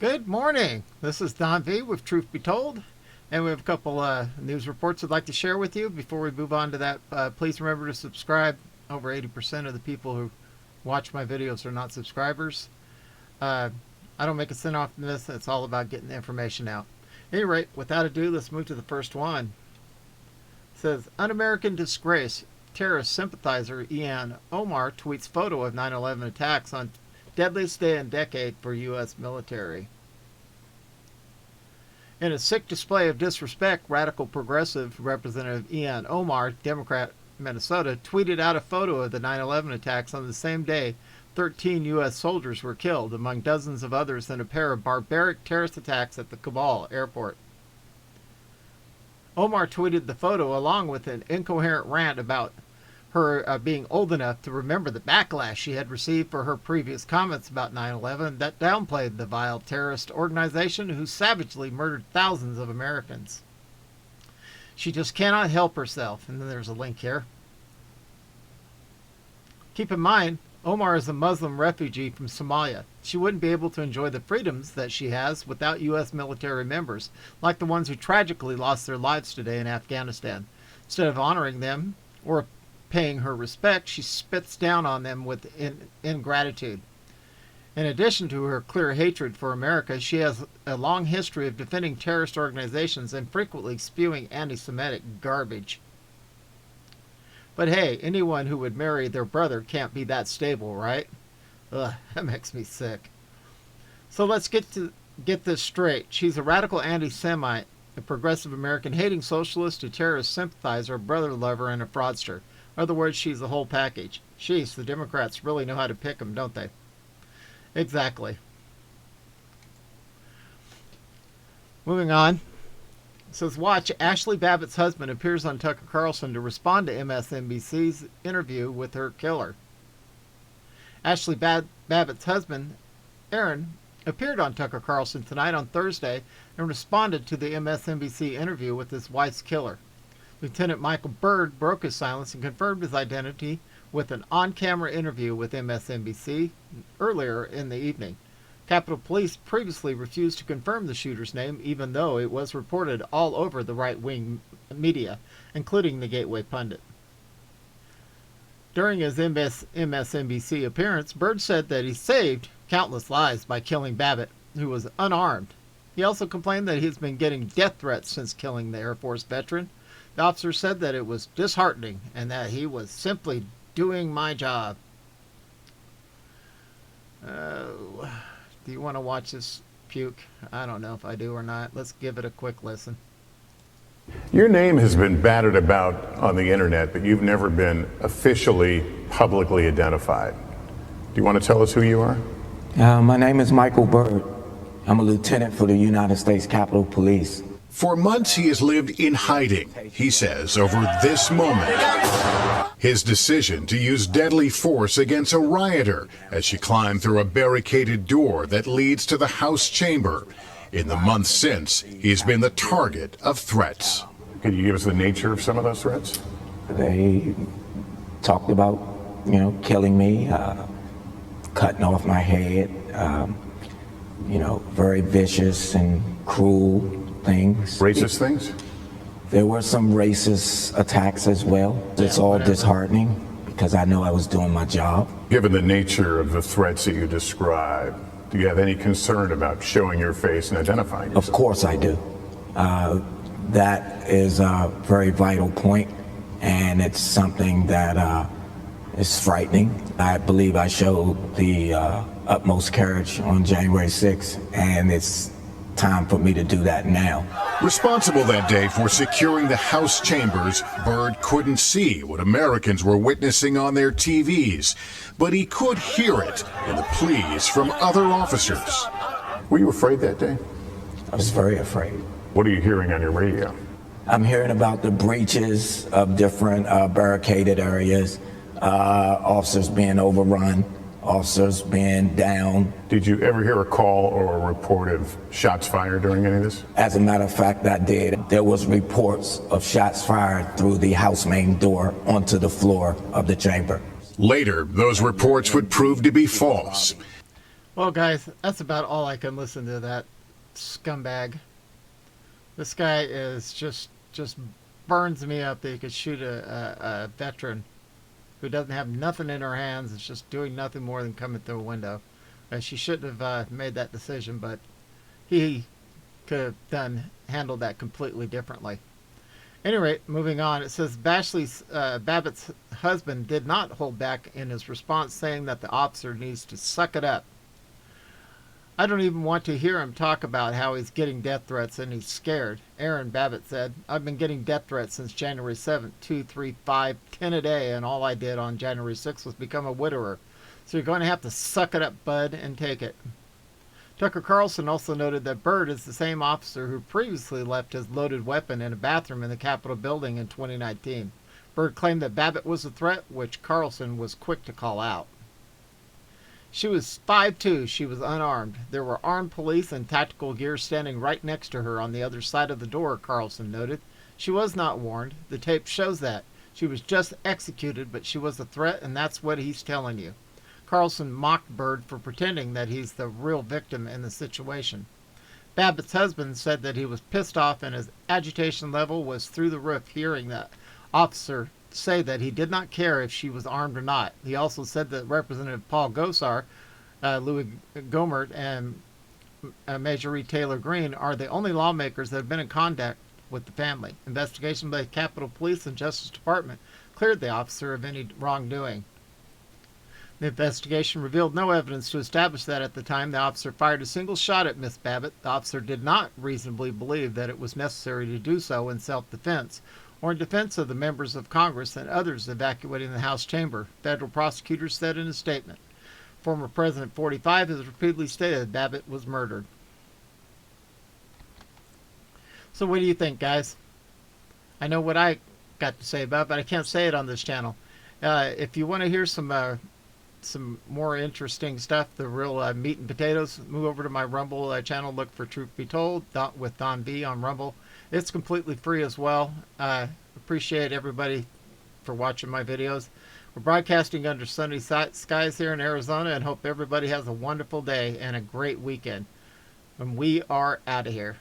Good morning. This is Don V with Truth Be Told, and we have a couple news reports I'd like to share with you. Before we move on to that, please remember to subscribe. Over 80% of the people who watch my videos are not subscribers. I don't make a cent off from this. It's all about getting the information out. At any rate, without ado, let's move to the first one. It says, Un-American disgrace. Terrorist-Sympathizer Ilhan Omar tweets photo of 9/11 attacks on Deadliest day in decade for U.S. military. In a sick display of disrespect, radical progressive Representative Ilhan Omar, Democrat, Minnesota, tweeted out a photo of the 9/11 attacks on the same day 13 U.S. soldiers were killed, among dozens of others in a pair of barbaric terrorist attacks at the Kabul airport. Omar tweeted the photo along with an incoherent rant about her being old enough to remember the backlash she had received for her previous comments about 9/11 that downplayed the vile terrorist organization who savagely murdered thousands of Americans. She just cannot help herself. And then there's a link here. Keep in mind, Omar is a Muslim refugee from Somalia. She wouldn't be able to enjoy the freedoms that she has without U.S. military members, like the ones who tragically lost their lives today in Afghanistan. Instead of honoring them or paying her respect, she spits down on them with ingratitude. In addition to her clear hatred for America, she has a long history of defending terrorist organizations and frequently spewing anti-Semitic garbage. But hey, anyone who would marry their brother can't be that stable, right? Ugh, that makes me sick. So let's get this straight. She's a radical anti-Semite, a progressive American hating socialist, a terrorist sympathizer, a brother lover, and a fraudster. In other words, she's the whole package. Jeez, the Democrats really know how to pick them, don't they? Exactly. Moving on. It says, watch, Ashli Babbitt's husband appears on Tucker Carlson to respond to MSNBC's interview with her killer. Ashli Babbitt's husband, Aaron, appeared on Tucker Carlson Tonight on Thursday and responded to the MSNBC interview with his wife's killer. Lieutenant Michael Byrd broke his silence and confirmed his identity with an on-camera interview with MSNBC earlier in the evening. Capitol Police previously refused to confirm the shooter's name, even though it was reported all over the right-wing media, including the Gateway Pundit. During his MSNBC appearance, Byrd said that he saved countless lives by killing Babbitt, who was unarmed. He also complained that he has been getting death threats since killing the Air Force veteran. The officer said that it was disheartening and that he was simply doing my job. Do you want to watch this puke? I don't know if I do or not. Let's give it a quick listen. Your name has been battered about on the internet, but you've never been officially, publicly identified. Do you want to tell us who you are? My name is Michael Byrd. I'm a lieutenant for the United States Capitol Police. For months, he has lived in hiding, he says, over this moment. His decision to use deadly force against a rioter as she climbed through a barricaded door that leads to the House chamber. In the months since, he's been the target of threats. Could you give us the nature of some of those threats? They talked about, killing me, cutting off my head, very vicious and cruel things. Racist things? There were some racist attacks as well. It's all disheartening because I know I was doing my job. Given the nature of the threats that you describe, do you have any concern about showing your face and identifying yourself? Of course I do. That is a very vital point, and it's something that is frightening. I believe I showed the utmost courage on January 6th, and it's time for me to do that now. Responsible that day for securing the House chambers, Byrd couldn't see what Americans were witnessing on their TVs, but he could hear it in the pleas from other officers. Were you afraid that day? I was very afraid. What are you hearing on your radio? I'm hearing about the breaches of different barricaded areas, officers being overrun, officers being down. Did you ever hear a call or a report of shots fired during any of this? As a matter of fact, I did. There was reports of shots fired through the house main door onto the floor of the chamber. Later, those reports would prove to be false. Well, guys, that's about all I can listen to that scumbag. This guy is just burns me up that he could shoot a veteran who doesn't have nothing in her hands. It's just doing nothing more than coming through a window. She shouldn't have made that decision, but he could have handled that completely differently. At any rate, moving on, it says Babbitt's husband did not hold back in his response, saying that the officer needs to suck it up. I don't even want to hear him talk about how he's getting death threats and he's scared. Aaron, Babbitt said, I've been getting death threats since January 7th, 2, 3, 5, 10 a day, and all I did on January 6th was become a widower. So you're going to have to suck it up, bud, and take it. Tucker Carlson also noted that Byrd is the same officer who previously left his loaded weapon in a bathroom in the Capitol building in 2019. Byrd claimed that Babbitt was a threat, which Carlson was quick to call out. She was 5'2". She was unarmed. There were armed police in tactical gear standing right next to her on the other side of the door, Carlson noted. She was not warned. The tape shows that. She was just executed, but she was a threat, and that's what he's telling you. Carlson mocked Byrd for pretending that he's the real victim in the situation. Babbitt's husband said that he was pissed off and his agitation level was through the roof hearing the officer say that he did not care if she was armed or not. He also said that Representative Paul Gosar, Louis Gohmert, and Marjorie Taylor Greene are the only lawmakers that have been in contact with the family. Investigation by the Capitol Police and Justice Department cleared the officer of any wrongdoing. The investigation revealed no evidence to establish that at the time the officer fired a single shot at Miss Babbitt. The officer did not reasonably believe that it was necessary to do so in self-defense or in defense of the members of Congress and others evacuating the House chamber, federal prosecutors said in a statement. Former President 45 has repeatedly stated Babbitt was murdered. So what do you think, guys? I know what I got to say about it, but I can't say it on this channel. If you want to hear some more interesting stuff, the real meat and potatoes, move over to my Rumble channel. Look for Truth Be Told with Don B on Rumble. It's completely free as well. Appreciate everybody for watching my videos. We're broadcasting under sunny skies here in Arizona and hope everybody has a wonderful day and a great weekend. And we are out of here.